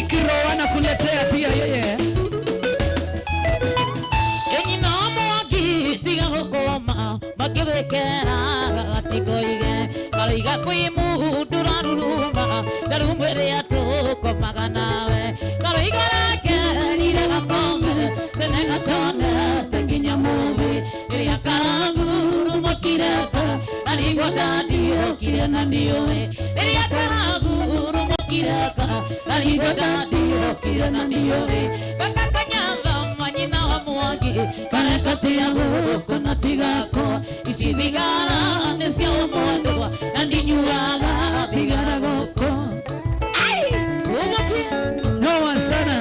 Mike Roa na kuletea pia yeye. Enyi namo agitiga gukoma magigwekera gatikoige kariga kwimu duraruma darumwere atoko maganawe kariga kerire gakome senega tone tekinya muvi iria karangu rumokireka aligo dadio kirena dioe iria karangu rumokireka aligo dadio kirena dioe bakakanyanga manyina wa muagi karekati ya kuna tigako isibigara nesia omondo nandinyuaga bigara goko ai no wasana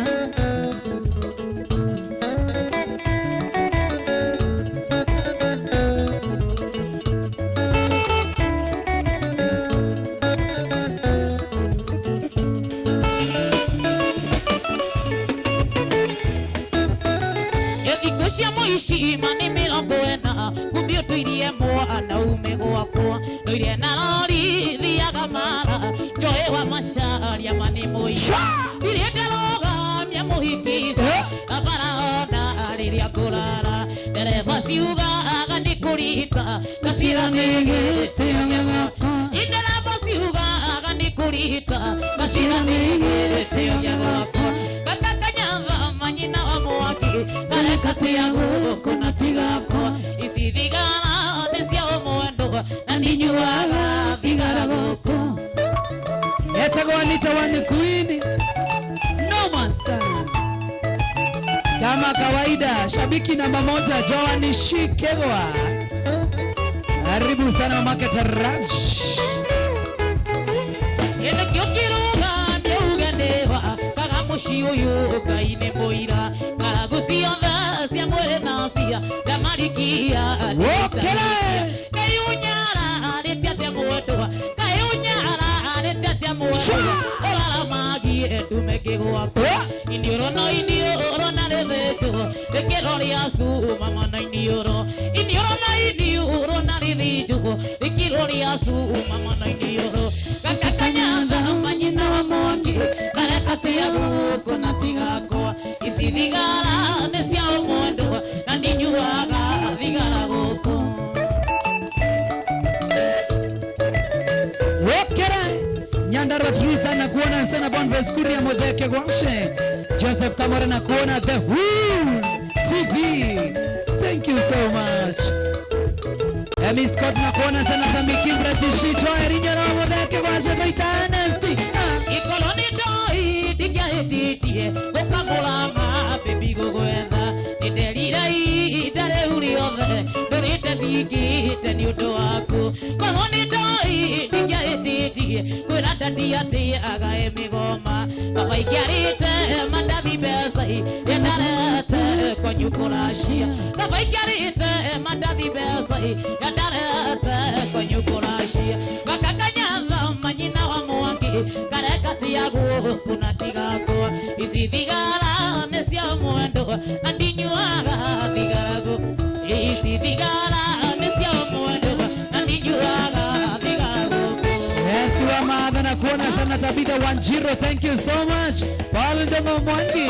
Mani mirongoena kumbio tuirie mwana umego kwa tuirie na lori thiaga mara joe wa masharia mani moya irie kaloga mya muhiki abaraona riria kurara dereva siuga agani kurita kasira nege teonga dereva siuga agani kurita kasira nege teonga bakakanyava manyina wa mwaki karekati yangu kuna tigako isithigara nesia omondo nandinyuaga thigara goko etagwo Anita Wani Queen no master. Kama kawaida shabiki namba moja Joan Shikegwa, karibu sana Market Raj. Yende kyokiruga meugendewa kagamushi uyu kaine moira kagusiyonda sia mwere nasia damarikia kayunyara aretia mwoto kayunyara aretia mwoto ola magi etumekegwa indioro na reveto ekirori asu mama na indioro na reveto ekirori asu mama na indioro kakakanyanda manyina wa mwaki karekati ya guko na tigako isithigara nesia omondo nandinyuaga thigara goko Wokera Nyandara Trusa na kuona sana Bonves Kuria Mozeke Gwashe Joseph Kamara na kuona The Who TV. Thank you so much. Emi Scott na kuona sana Samiki Bratishito Erinyara Mozeke Gwashe Koitana ikoloni doi diga editie kokamulama baby gogoenda idelira dare uriove berite digi teni udoako koloni doi diga editie kurata diate aga emigoma baba ikarite madabi besai yadarete konyukurashia baba ikarite madabi besai yadarete konyukurashia bakakanyanga manyina wa mwaki karekati yagu kuna tigako isithigara nesia mwendo nandinyuaga thigarago isithigara nesia mwendo nandinyuaga thigarago. Yes, wa maadha na kuona sana Tabitha Wanjiro, thank you so much. Paul Ndemo Mwangi,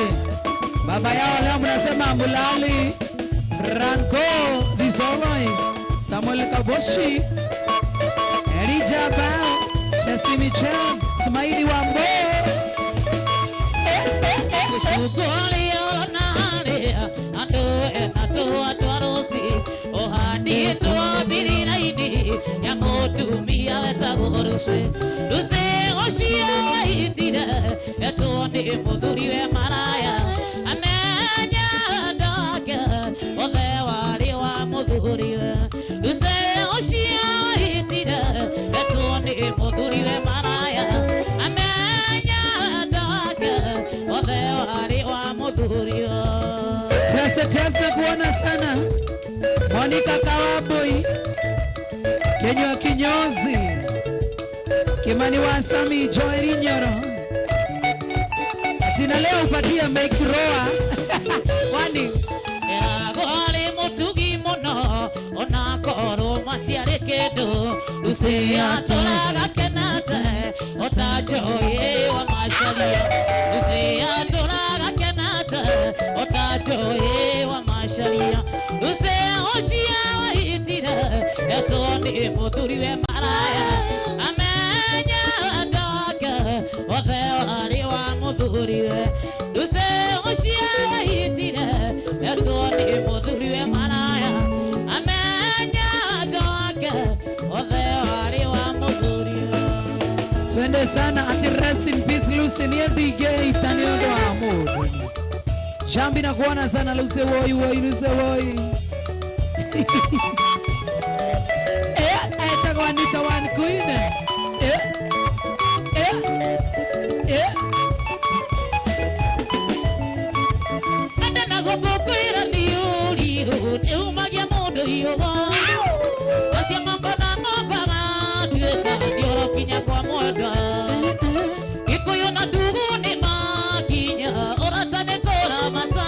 baba yao leo mnasema Mulali Ranko Disoloi Samuel Kaboshi Erija Bao Chesi Michel Smaili Wambo Kushuguli onare Atu arosi Ohadi tuwa birina idi Ya motumia weta goruse Duse oshia itire Etu ni mudhuri we maraya Amenya dake Ode wari wa mudhuri we Duse oshia itire Etu ni mudhuri we maraya Amenya dake Ode wari wa mudhuri we Sasa kuona sana Monica Kawaboi Kenywa Kinyozi Kimani Wasami Joeri Nyoro Atina leo upatia Mike Roa Wani Gole mutugi mono Onakoro masiare kedo Lucia tolaga kenate Otajoye wa masharia Lucia muthuriwe duse oshia itire etoni muthuriwe maraya amenya doke othe wari wa muthuriwe. Twende sana ati rest in peace Lucy ni DJ Itaniondo Amud. Jambi na kuona sana Lucy woi Lucy woi. Aita kwa nita one queen. Anda na gogo kuira liuri te umagia mondo yowa. Asia mambo na ngogana tueta dioro kinya kwa moda. Ikoyo na dugu ni makinya orata ne kora masa.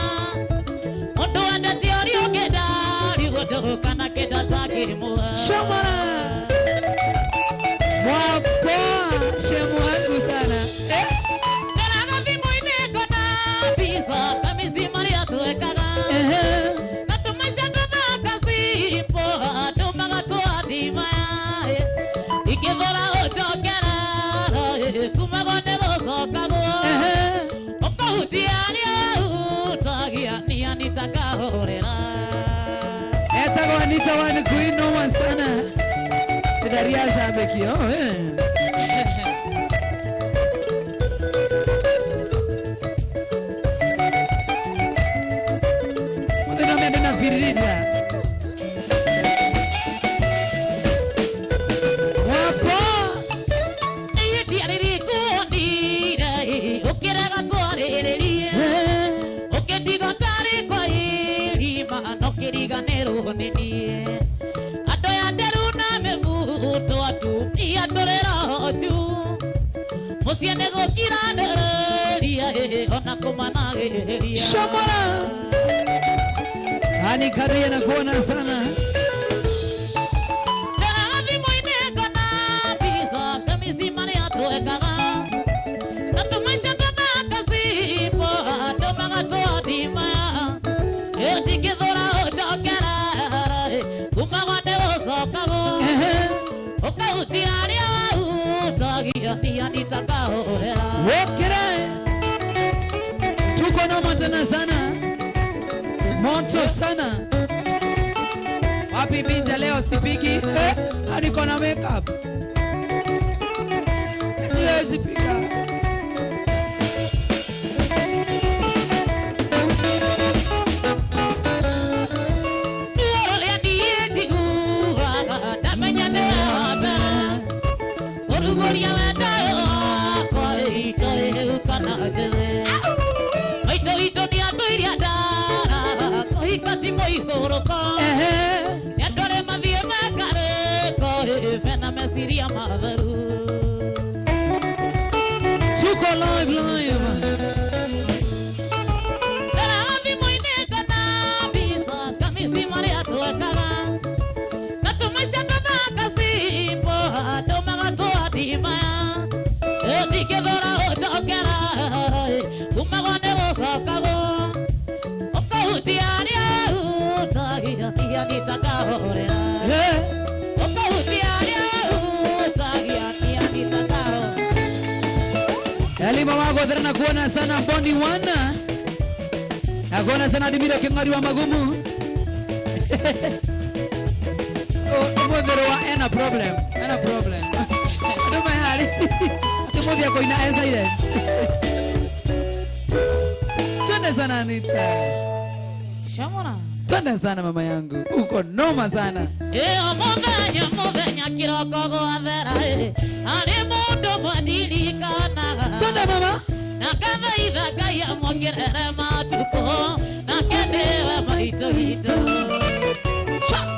Ondo anda teorio kedari wodo kana keda zakirmua. Shamara. Mwapa shemu wangu sana. Tena vimo imekona pizza kamizi maria tuekana. Na tumaisha tuna kazi poa tumaga tuadima. Ikivora otokera kumagone rosokago. Okaudiania utagia ni anitaka horera. Eta kwa nita one queen no one sana. Daria Zabekio. Mbona mimi na virida. Wapo. Eti aliriko ndire ukiraga twarererie. Uketiga tari kwa iri mano kiriganero nini. Atoya deruna mebu to atu ia torera oju. Musiene go kiraneria ona kumanageria. Shamara. Hani karia na kuona sana. Terazi moine kana biza kamisi mane atoekaga. Natumaisha tana kazi po atomaga to adima. Eti kizora otokera kumagane rosokago. Okaudiania utagia ni anitaka horera. Wokere. Tuko na matana sana. Moto sana. Wapi binja leo sipiki? Hadi kona makeup. Siwezi pika. Tuko live. Elima wako tena kuona sana Bondi wana. Nakuona sana Dimira Kingari wa magumu. Oh, modero wa ena problem. Adoma hali. Timothi yako inaenza ile. Twende sana Anita. Shamona. Twende sana mama yangu. Uko noma sana. Muvenya kiroko gwathera. Ali mundu mwadirikana. Twende mama. Nakavaitha Ngai amwongerere matuko. Nakendewe maito hito.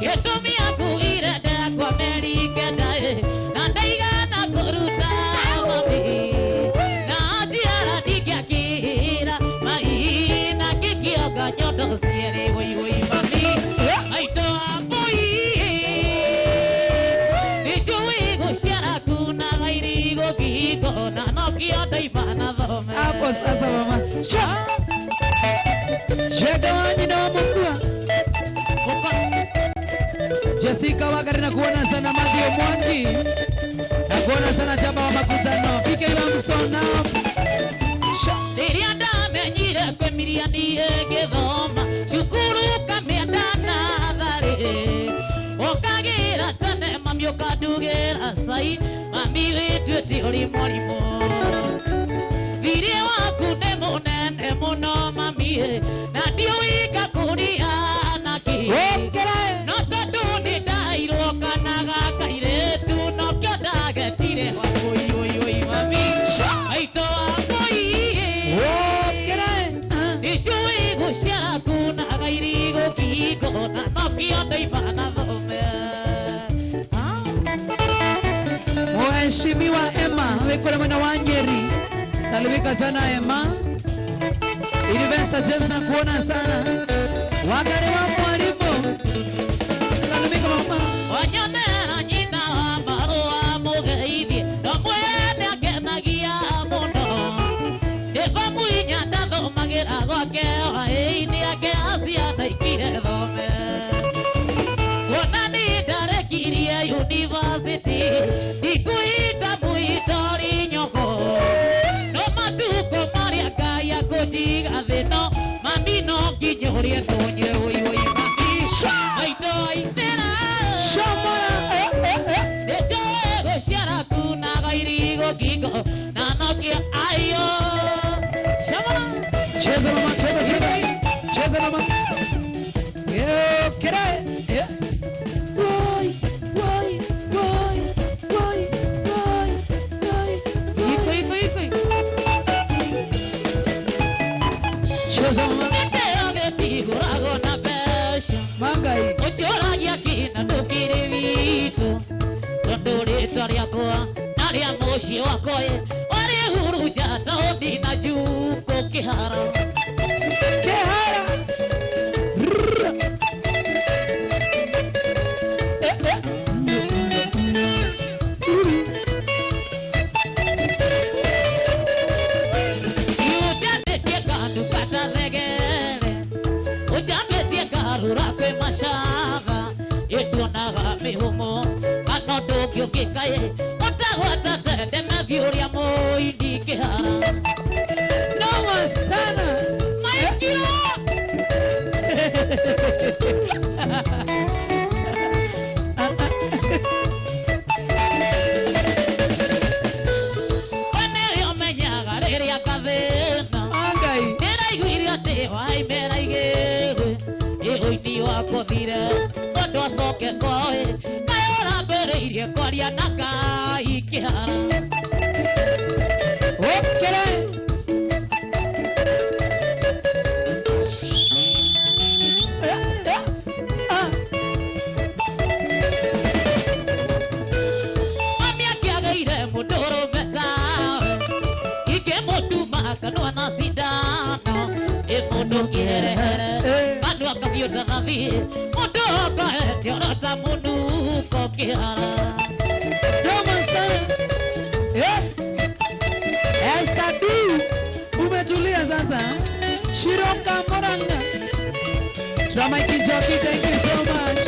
Gĩtũmi akuire ndekwamĩrĩke ndaĩ. Na ndaigana kũruta mami. Na njiara ndingĩakĩra. Mahina ngĩkĩonga nyondo cierĩ wĩiwĩ mami. Maitũ ambui. Nĩnjũĩ gũciara kunaga irigũ ngingo. Na nokĩo ndaimana thome. Hapo sasa mama. Shega wanyi na wamukua. Jessica Wagari na kuona sana Madio Mwangi. Na kuona sana chama wa makutano. Pike wangu sona. Maria niye gethoma Shukuru kameandana dhare Okagira tane mami okadugera sai Mami wetu tiori morimo Vire waku nemo nene muno mami Na dio ikakuria naki No tatundi dairo kanaga kairetu No kyodaga tire wakui oi mami Aito wakui Nijui gushara kuna gairigo kiko Na no kyoda ipana dhome Mheshimiwa Emma wekora mwana wa Nyeri. Salibika sana Emma. Ilivesta jema kuona sana. Wagari wa mwalimu. Salibika mama. Wanyamera nyina wa marua mugeidi. Nomwene akenagia muno. Eva muinya tando magira gwake. Waheini ake asia naikire dhome. Wonani darekirie university. Ikuita muitori nyoko. No matuko maria kaya kojiga veno. Mami no kijorie tonye oi mami. Aito aitera. Shomora. Ejo ego shara kuna gairigo gigo. Nanokia ayo. Shomora. Cheza mama, cheza mama. Yo, kere. Naria moshi wakoe wale huru jata odina juko kihara Ujambetie kandu kata zegere Ujambetie karura kwe mashava Etuonaga mihumo Anodo kyo kikaye Otagwata sende mevyoria moindi kihara Noa sana. Maikiro Wenerio menyaga riria kavena Angai. Nera iguiria tewa imera igere Egoini wako thire Ondo asoke koe Kayora mbere irie kwaria naka ikihara Okere. Mami akiagaire mudoro besa Ike motu makanua na sidano Emudu kiherehere Bado akavyota dhavi Mudu akaete orata munuko kihara Noma sana. Estadu. Umetulia sasa. Shiroka Moranga. Dramaiki Jockey, thank you so much.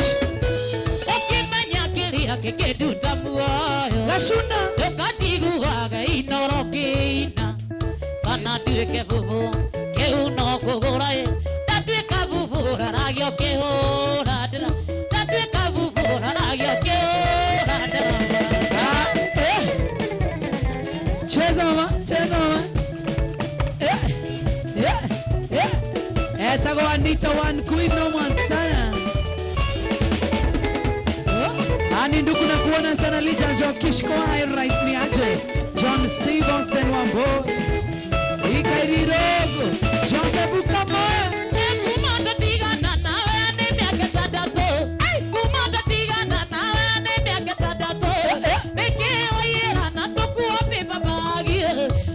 Okimenya kiria kekeduta muoyo Gashuna. Ekatiguaga inorokina Kana tuike vuvu Keuno kugurai Tatuika vuvu Raragio kehora dira Tatuika vuvu Raragio kehora dira Cheza mama, cheza mama. Esa go Anita one queen Noma sana. Ani ndugu na kuona sana Lija Jokishko hai right ni aje. John Stevenson Wambo. Ikairi rogo. John Bebuka moya. Kumanda tigana nawe ni miaka tatu Kumanda tigana nawe ni miaka tatu Peke oyera na tokuwa pepa bagi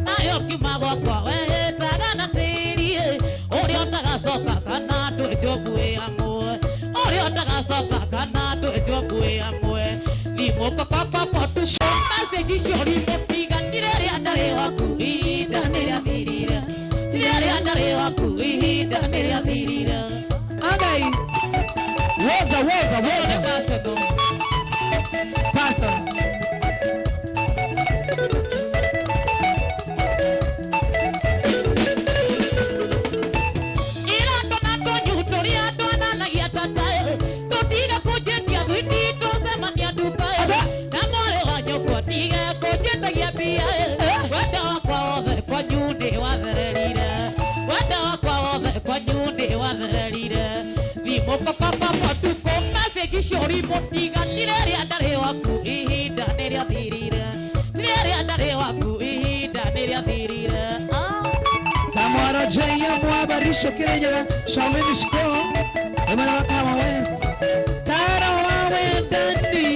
Nayo kimagwa kwa wehe tagana tiri Ori otaga soka kana tuwe amwe Ori otaga soka kana tuwe amwe Limo kaka potusho Mase jishori motiga Nirere andare waku Ida nere amirira Nirere andare waku Ida nere amirira Agai. Woza. Pasa. ni moko papa tu koma se kishori motiga tirere andare waku ihinda neria thirira tirere andare waku ihinda neria thirira Tamara jaya mwabarisho kirenyera Shalini shko Emana wakama wes Tara wawe dandi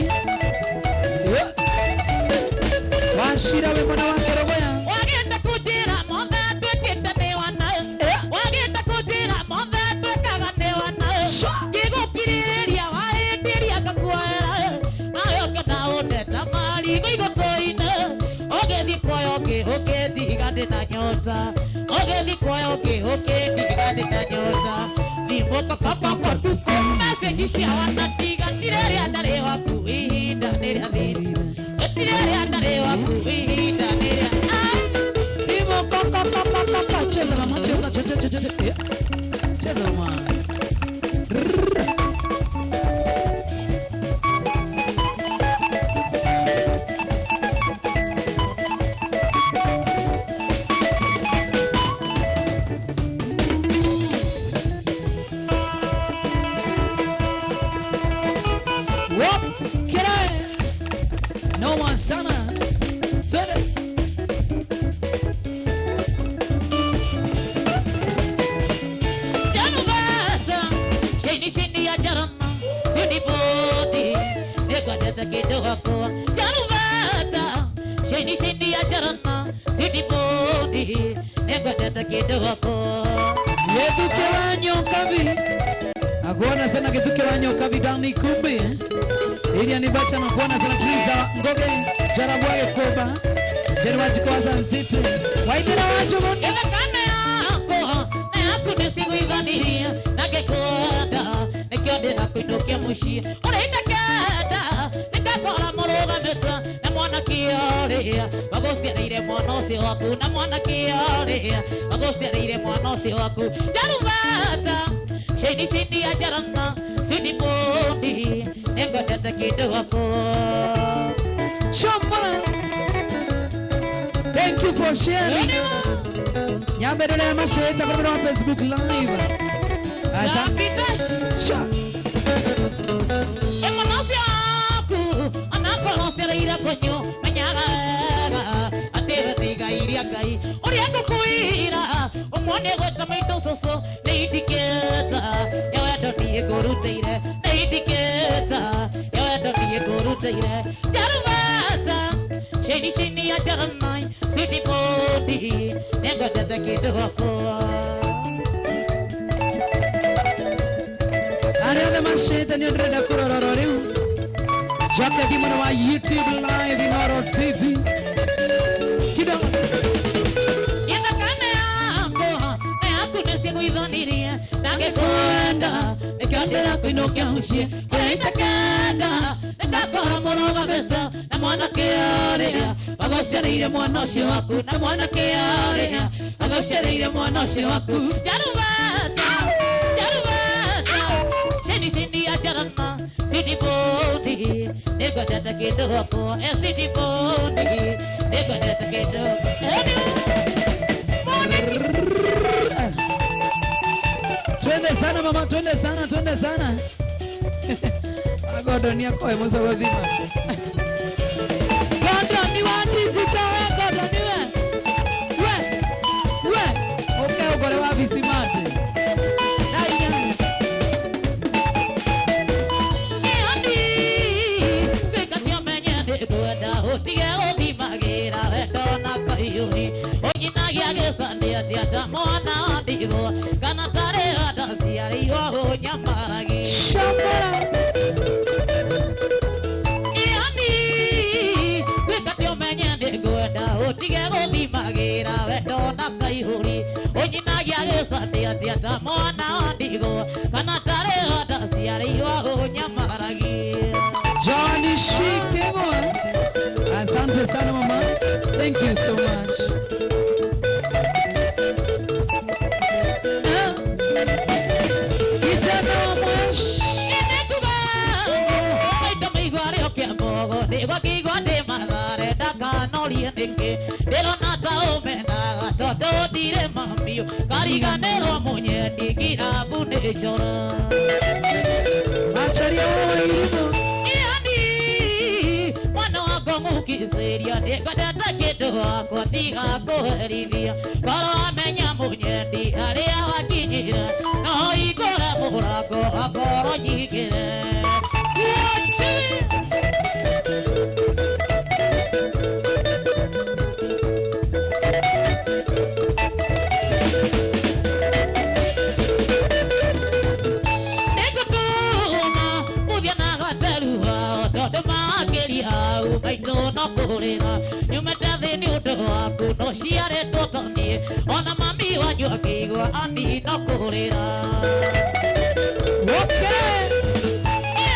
Washira we mwana wakero wea Wagenda kujira monga twekita newana Wagenda kujira monga twekaga newana Gigo kiriria waendiria kakuera Nayoke na ondeta mari Gigo toina Ogethi koyoke digande na nyota Ogethi koyoke digande na nyota Nimoko kaka tuko Message cia wanatiga tirere andare waku ihinda neria thirira tirere andare waku ihinda neria Nimoko kaka cheza mama cheza mama Agora sana kitu kiwanyo kabidani kumbi ili anibacha na kuona sana triza ngoge jarabwaye koba jerwaji kwaza nzito waidira wajo moto ela kane yako na yako nisiguidhania nagekoda nikiode na kuinukia mushi unaita kada nikakora moroga mesa na mwana kioria magosiaire mwana ucio waku na mwana kioria magosiaire mwana ucio waku jarubata sheni ya jaranga sidi podi nengodata kidogo Shopara. Thank you for sharing. Nyambere na masheta kwa Facebook live. Asante. Ira konyo manyaga atera tiga iria kai oriako kuira umone gota maito soso neidiketa ya doti goruteire neidiketa ya doti goruteire jarwata sheni ya jaranai sidi podi nego dada kidogo Ariana masheta ni ndreda kurorororiu Jaka di mana wa YouTube live Imaro TV. Kido. Yenda kane ako nesi kuidhaniria. Nage kwenda, nikandira kuinukia mushie. Yenda kenda, nikakora moroga mesa. Na mwana kiaria, agoshereire mwana ucio waku. Na mwana kiaria, agoshereire mwana ucio waku. Jarubata, sheni ya jarana, sidi bodi. Nego data kidogo, sidi bodi. Nego data kidogo. Twende sana mama, twende sana. Agodo ni yako emozo gozima. Godo ni wati zitawe, godo ni we. Okay, ugore wa visimate. Mwana digo kana tare ada siari ho nyamaragi Shambara yani wekatio menyende goda otige obi magira wedo na kaihuri onyinagia gesande atia mwana digo kana tare ada siari ho nyamaragi Johnny Shikego. Asante sana mama. Thank you so much. Pero nada o me da todo dire mami yo kariganero munye digira bune chora Macharia waimu yani mwana wako mukiseria dekadata keto wako tiga koherivia karo amenya munye di aria wakinyira no igora murago agoro nyigire no shiare totoni ona mami wa jokigo ani no kurira Okay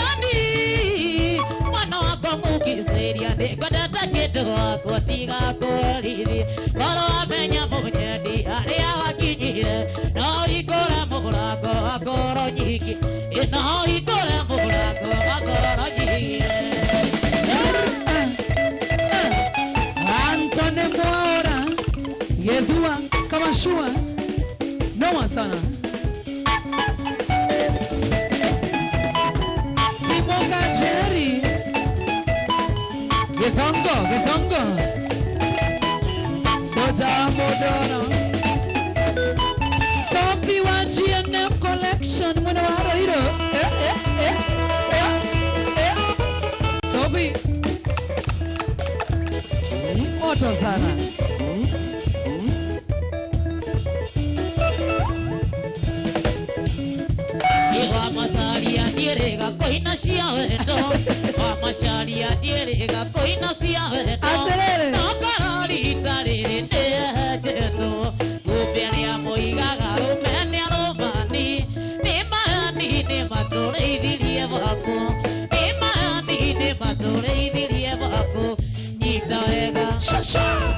ani mwana wako mukiseria de godata keto wako tiga koriri koro amenya munyedi aria wakinyire no ikora murago agoro nyiki no ikora murago agoro nyiki Antone Moara Yezua Kamashua Noa sana Simoga Jerry Gezongo Soja Modona Sophie wa GNM Collection Mwana waro hiro Sophie Moto sana Iwa masalia dierega koina siaveto Wa masalia dierega koina siaveto Aterere Nakarari tarere teheteto Kuperia moigaga rumenia romani Nimani ne matore idirie wako Nimani ne matore idirie wako Nitaega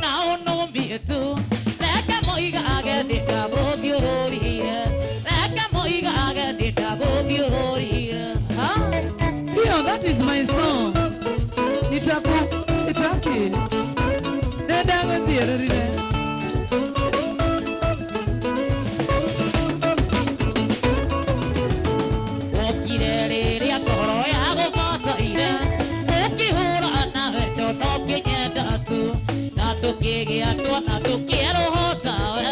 na ono mietu Leka moigaga dita bogiororia Leka moigaga dita bogiororia Tio, that is my song. Itaki. Nenda ngazirire. Okirere akoro ya gofasaire Okihura na vecho no kinyenda tu Na tukige atwa na tukiero hotawe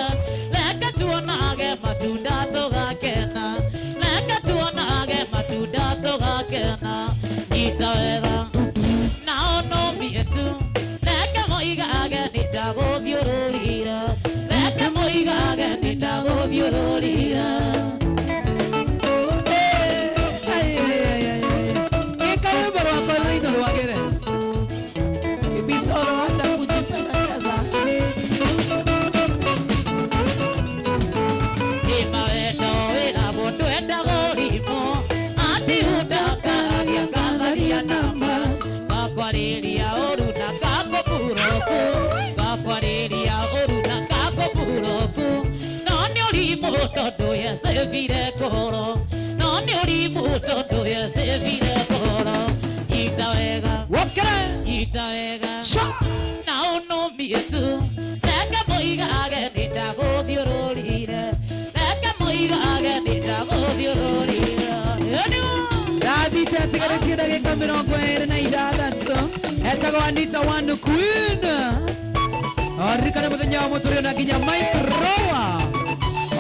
Leka tuonage matunda tugakena Leka tuonage matunda tugakena Nitawega na ono mietu Leka moigage nitagothiururira Leka moigage nitagothiururira Todo ya se vire coro, no me orimo todo ya se vire coro. Itawega, Itawega, na uno mietu, leka moiga aga nita go diorolira, leka moiga aga nita go diorolira. Dadi tete kare kira ke kamera ko era na idada to. Eta go andita one queen. Arri kare mudanya motorio na kinya Mike Roa.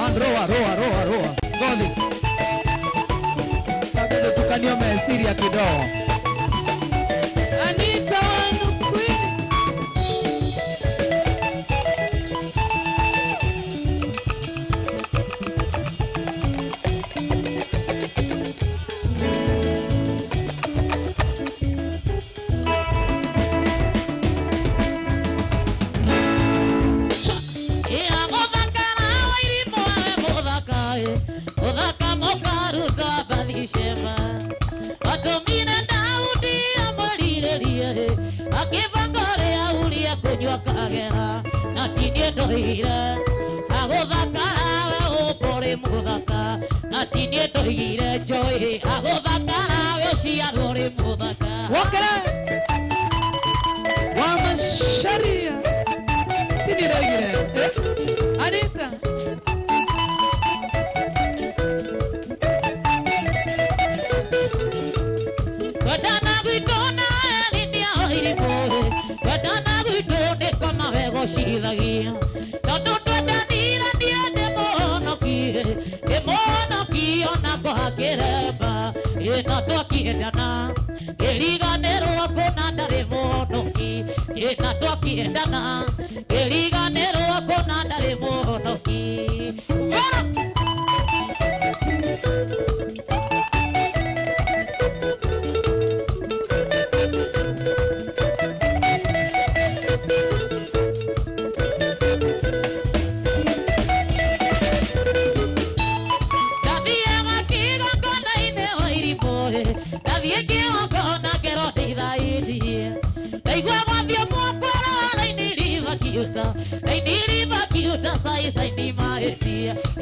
Roa. Goli. Sabendo tukanio Siria kidogo. Anita one queen. Wakara Wama Sharia Sini Anita Ena twakiendana iriganirwo kona ndari munoki Ena twakiendana iriganirwo kona ndari munoki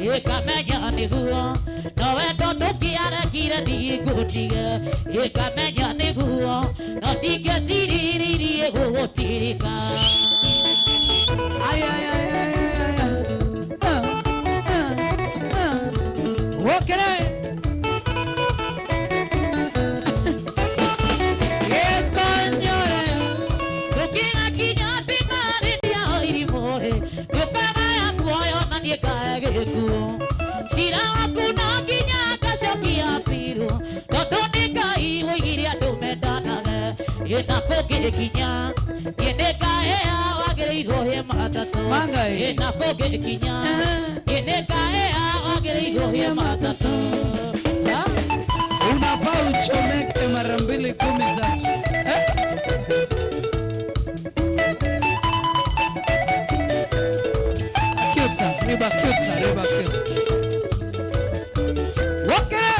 Ekamenya niguo no wendo tukiarekire ndigutiga Ekamenya niguo no ndingĩciriririe gũgũtirika Ay ay ay ay Wokere Esonyore Tukiga kinya timari dia oirimoe Tukagaya kuoyo na niekaegekuo Sira waku no nginya ngacokia piru Tondũ nĩ Ngai woigire andũ mendanaga Ĩna kũngĩkinya Niĩ ngahea wagĩrĩirwo he matatũ Ĩna kũngĩkinya Niĩ ngahea wagĩrĩirwo he matatũ Unafaa uchomeke mara 2 10 zake Riba kyuta Wokere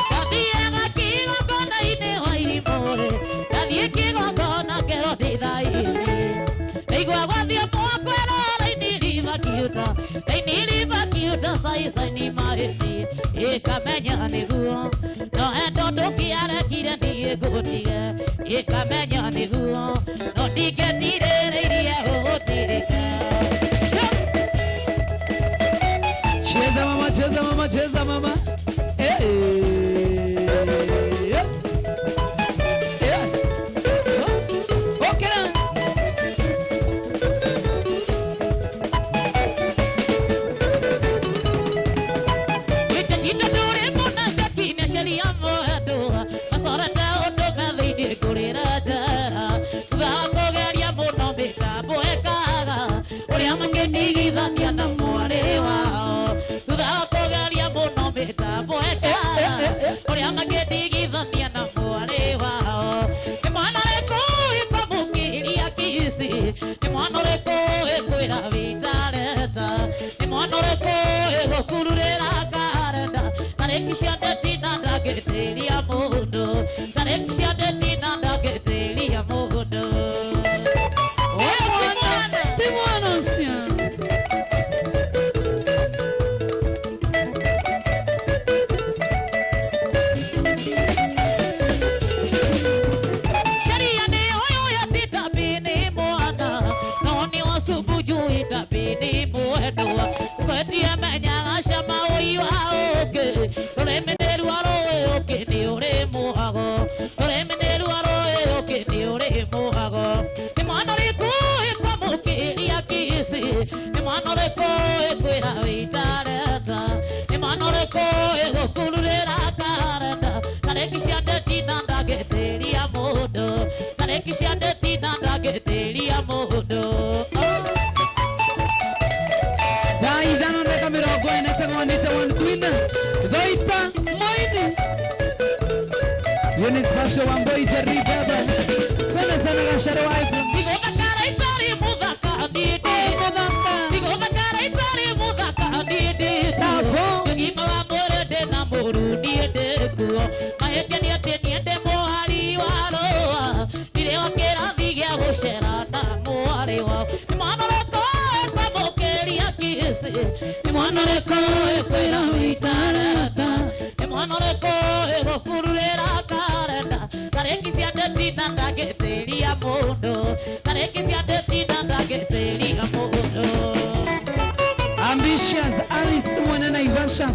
Tathiaga kĩgongona-inĩ wa irimore Tathiĩ kĩgongona ngero ndĩthaĩire Ndaigua gwathiĩ mwakwa rora-inĩ ribakiuta Raini ribakiuta caicaini mahĩti Ĩkamenya nĩguo no endo tũkĩarekire niĩ ngũtige Ĩkamenya nĩguo no ndingĩcirĩrĩirie gũgũtirika Cheza mama Wokere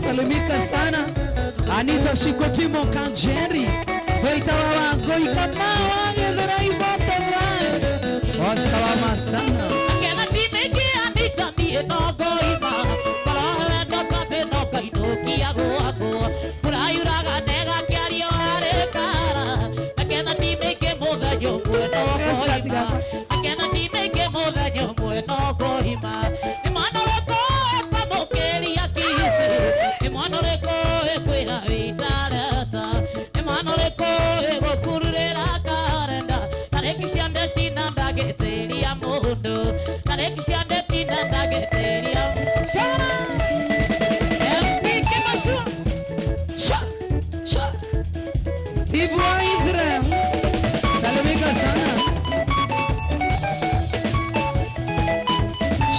Salimika sana Anita Shikotimo Kanjeri Waitawawa Goikamawa Ngezerai Batawa Wasalama sana Akena timeki Anita Nieno Goima Kala Henda Kabe No Kaino Kiago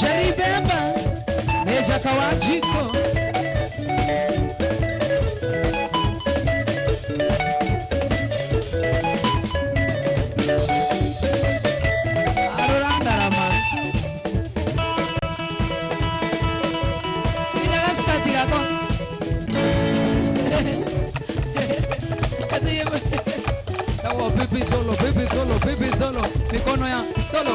Sharibeba Meja Kawajiko Aruranda Rama Inagasta Tigato Tawa pipi solo Mikono ya solo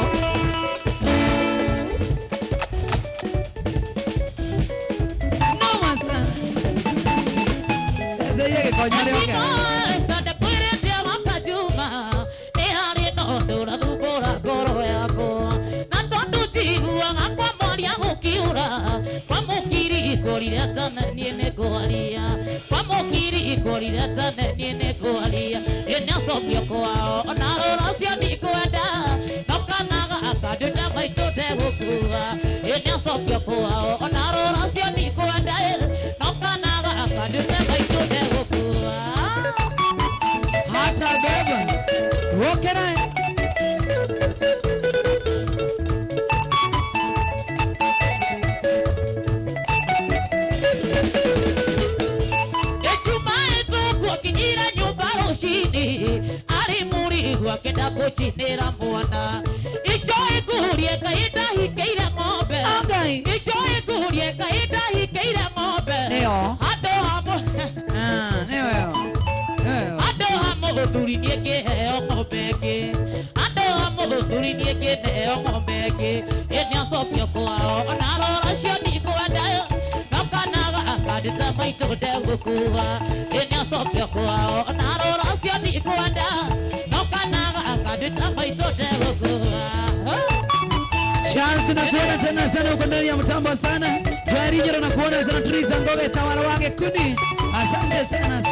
Sana uko ndani ya mtambo sana. Jari jira na kuona sana tuliza ngoge tawala wake kuni. Asante sana.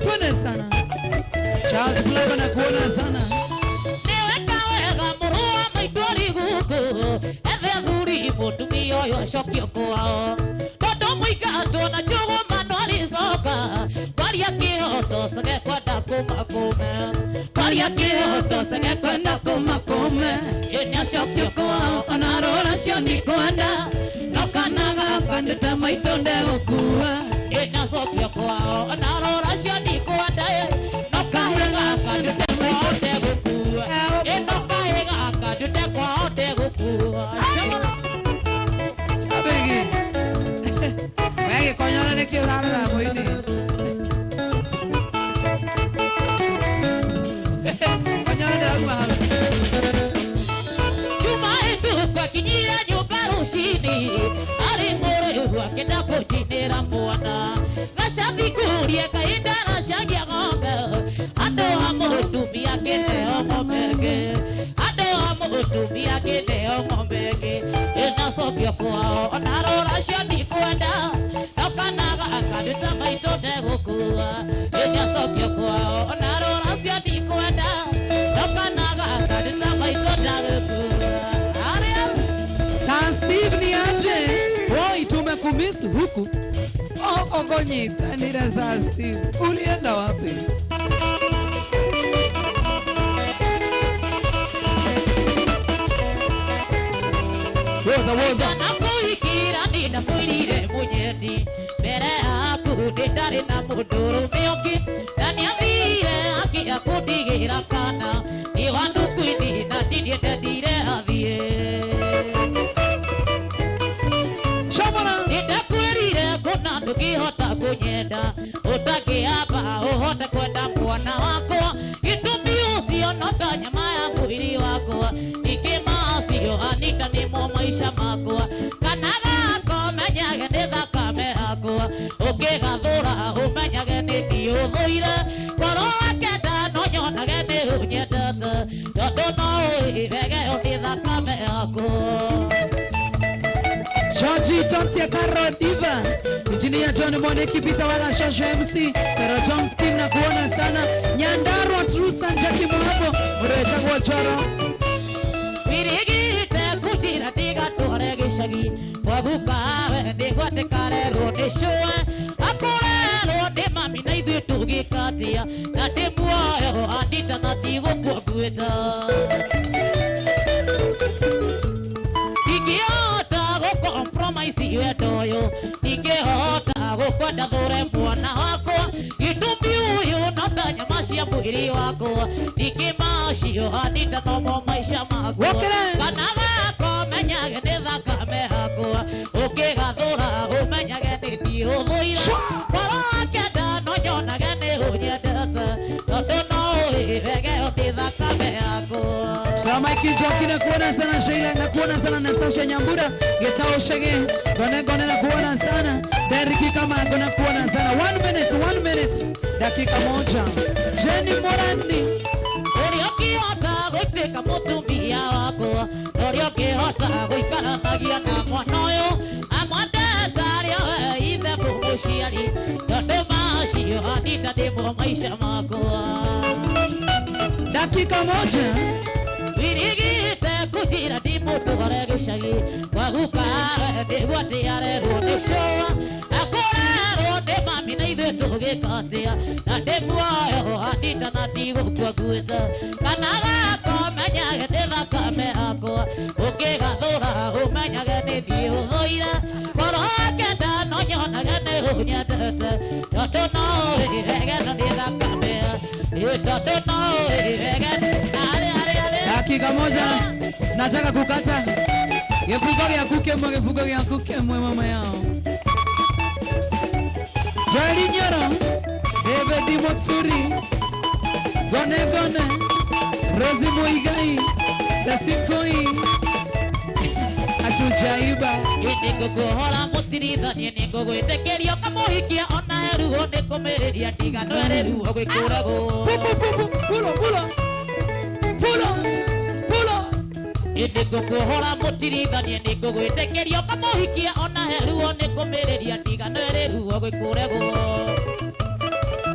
Kune sana. Charles Flava na kuona sana. Niweka wega murua maidori guku. Eve dhuri potumi yoyo shokyo kwao. Koto mwika tona chugu manuali soka. Kwari ya kihoto sage kwenda kumakume. Kwari ya kihoto sage kwenda kumakume. Yenya shokyo kwao. Anarora shoni kwenda. Nokanaga kanduta maitonde ukua. Yenya shokyo kwao. Anarora shoni kwenda. Nokanaga kanduta maitonde ukua. Nokanaga kanduta maitonde ukua. Sabegi. Wege konyana ne kiurana la moini. Konyana la mahali. Tumekumiss huku. Ogonyita nira sasi. Ulienda wapi? Woza. Nakuhikira nina mwirire munyeni. Mere aku ditari na muduru mioki. Nani avire haki akudigira kana. Iwandu kwini na didie tedire avie. Ukihota kunyenda utakiapa uhota kwenda mwana wako itumi usionota nyama ya mwili wako ikima sio anita ni maisha mako kanaga ako menyage nitha kame hako ukigathura umenyage nitio thuire koro wakenda no nyonage ni unyendete tondu no ivege nitha kame hako Georgie Tonsia Carro Diva Engineer John Moneki Pita wala Shosho MC Pero John Steve na kuona sana Nyandarwa Trusa Njaki Mwabo Mureza kwa choro Wirigite kutira tiga tuarege shagi Wabuka wende kwa tekare rode shoe Akore rode mami na idu tugi katia Nate muayo andita nativo kwa kueta ingĩhota gũkompromise wendo ũyũ ingĩhota gũkwenda thũre mwana wakwa gĩtũmi ũyũ no ta nyama cia mwĩrĩ wakwa ingĩmacio hanita nomo maica makwa kana gako menyage nĩ thakame hakwa ũkĩgathũra ũmenyage nĩ ndiũthũire korwo akenda no nyonage nĩ ũnyendete tondũ no ũrĩrege ũndĩ thakame yakwa. Mike Joki na kuona sana Sheila na kuona sana Natasha Nyambura Getao Shege Gone na kuona sana Deriki Kamango na kuona sana 1 minute dakika moja Jenny Morandi ũrĩokĩhota gũitĩka mũtumia wakwa ũrĩokĩhota gũikaranagia na mwana ũyũ amwendete arĩa we ithe mũmũciari tondũ macio hanita ndĩmo maica makwa. dakika moja wirigite kujira ndimũtware gĩcagi gwagukare ndĩgwatĩarerwo nĩ cũa akorerwo nĩ mami na ithuĩ tũgĩkatĩa na ndĩmuoyo hanita na ndigũkua nguĩte kana gako menyage nĩ thakame yakwa ũkĩgathũra ũmenyage nĩ thiũthũire korwo akenda no nyonage nĩ ũnyendete tondũ no ũrĩrege na nĩ thakame tondũ no ũrĩrege dakika moja nataka kukata kifuko ya kukemwe mama yao Jari Nyoro David Motsuri Gone Rosi Moigai Tasikoi Atujaiba Nĩngũkũhora mũtirithanie nĩngũgwĩtĩkĩria ũkamũhikia ona heruo nĩkũmĩrĩria ndigano ereruo gwĩkũragwo nĩngũkũhora mũtirithanie nĩngũgwĩtĩkĩria ũkamũhikia ona heruo nĩkũmĩrĩria ndigano ereruo gwĩkũragwo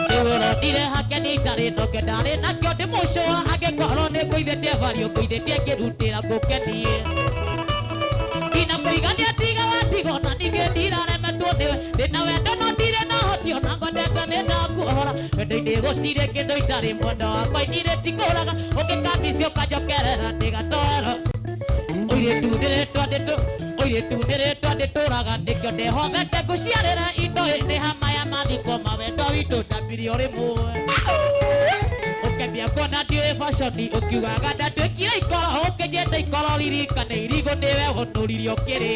ndĩwĩrondire hake nĩitarĩ ndoke ndarĩ nakĩo ndĩmũcũa angĩkorwo nĩngũithĩtie vario ngũithĩtie ngĩrutĩra ngũkenie ina kũigania tiga watigo na ningĩ ndiraremetwo nĩwe ndĩna wendo no ndirĩ na hoti ona ngwendete nĩndakuohora wendo-inĩ gũtirĩ kĩndũ itarĩ mwendo wakwa inirĩ tikũraga ũngĩkambicio ũkanjokerera ndĩgatwara ũirĩtu nĩrĩtwa ndĩtũraga nĩkĩo ndĩhongete ngũciarĩra indo-inĩ hamaya mathiko mawendo witũ ndambire o rĩmwe ũkĩambia kuona ndiũĩ fashoni ũkiugaga ndatwĩkire ikoro ũkĩnyete ikoro ririkane irigũ nĩwe honoririe ũkĩrĩ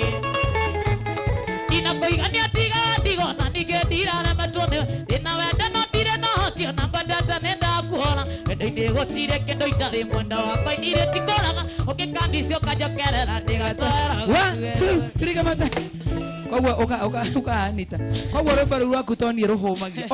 ina kũigania tiga watigo na ningĩ ndiraremetwo nĩwe ndĩna wendo no ndirĩ na hoti ona ngwendete nĩndakuhora wendo-inĩ gũtirĩ kĩndũ itarĩ mwendo wakwa inirĩ tikũraga ũngĩkambicio ũkanjokerera ndĩgatwara koguo ũkahanita koguo rwĩmbo rũu rwaku toniĩ rũhũmagia